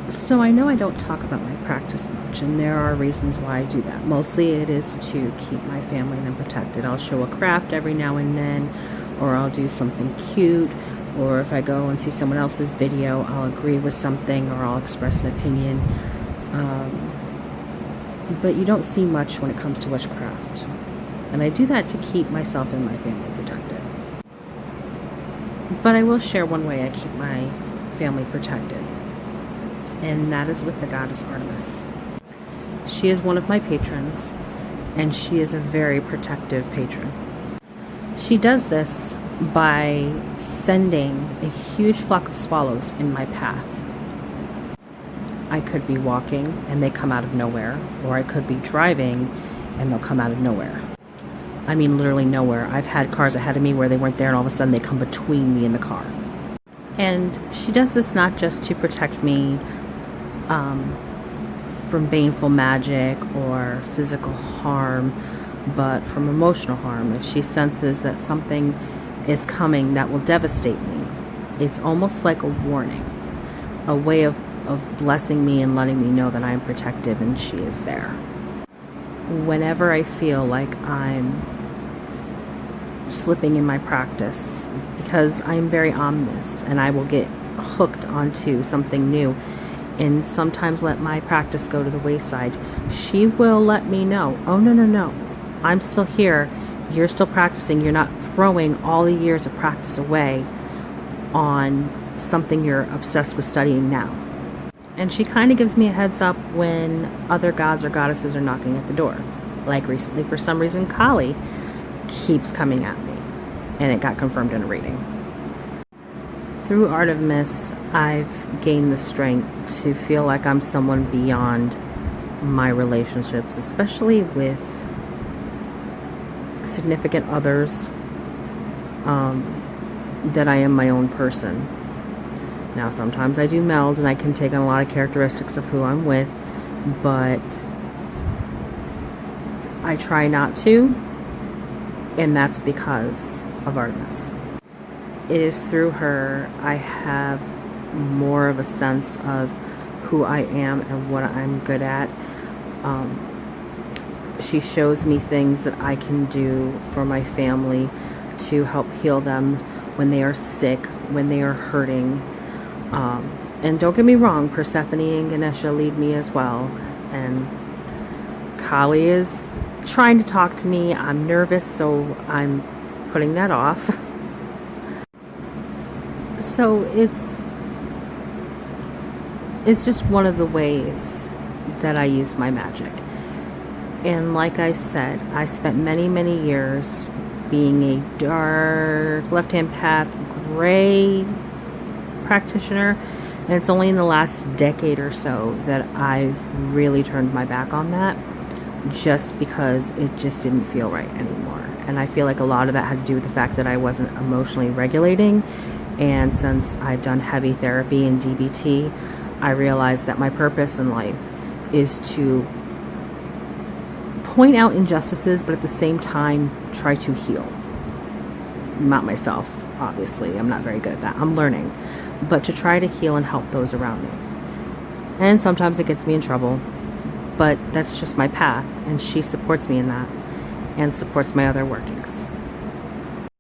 So I know I don't talk about my practice much, and there are reasons why I do that. Mostly it is to keep my family and them protected. I'll show a craft every now and then, or I'll do something cute, or if I go and see someone else's video, I'll agree with something, or I'll express an opinion. But you don't see much when it comes to witchcraft. And I do that to keep myself and my family protected. But I will share one way I keep my family protected, and that is with the goddess Artemis. She is one of my patrons, and she is a very protective patron. She does this by sending a huge flock of swallows in my path. I could be walking and they come out of nowhere, or I could be driving and they'll come out of nowhere. I mean literally nowhere. I've had cars ahead of me where they weren't there and all of a sudden they come between me and the car. And she does this not just to protect me from baneful magic or physical harm, but from emotional harm. If she senses that something is coming that will devastate me, it's almost like a warning, a way of blessing me and letting me know that I am protected and she is there. Whenever I feel like I'm slipping in my practice, it's because I'm very ominous and I will get hooked onto something new and sometimes let my practice go to the wayside. She will let me know, oh no, I'm still here, you're still practicing, you're not throwing all the years of practice away on something you're obsessed with studying now. And she kind of gives me a heads up when other gods or goddesses are knocking at the door. Like recently, for some reason, Kali keeps coming at me, and it got confirmed in a reading. Through Artemis, I've gained the strength to feel like I'm someone beyond my relationships, especially with significant others, that I am my own person. Now, sometimes I do meld and I can take on a lot of characteristics of who I'm with, but I try not to, and that's because of Artemis. It is through her I have more of a sense of who I am and what I'm good at. She shows me things that I can do for my family to help heal them when they are sick, when they are hurting. And don't get me wrong, Persephone and Ganesha lead me as well. And Kali is trying to talk to me. I'm nervous, so I'm putting that off. So it's just one of the ways that I use my magic. And like I said, I spent many years being a dark left-hand path, gray practitioner, and it's only in the last decade or so that I've really turned my back on that, just because it just didn't feel right anymore. And I feel like a lot of that had to do with the fact that I wasn't emotionally regulating, and since I've done heavy therapy and DBT, I realized that my purpose in life is to point out injustices, but at the same time try to heal. Not myself, obviously, I'm not very good at that, I'm learning, but to try to heal and help those around me. And sometimes it gets me in trouble, but that's just my path, and she supports me in that and supports my other workings.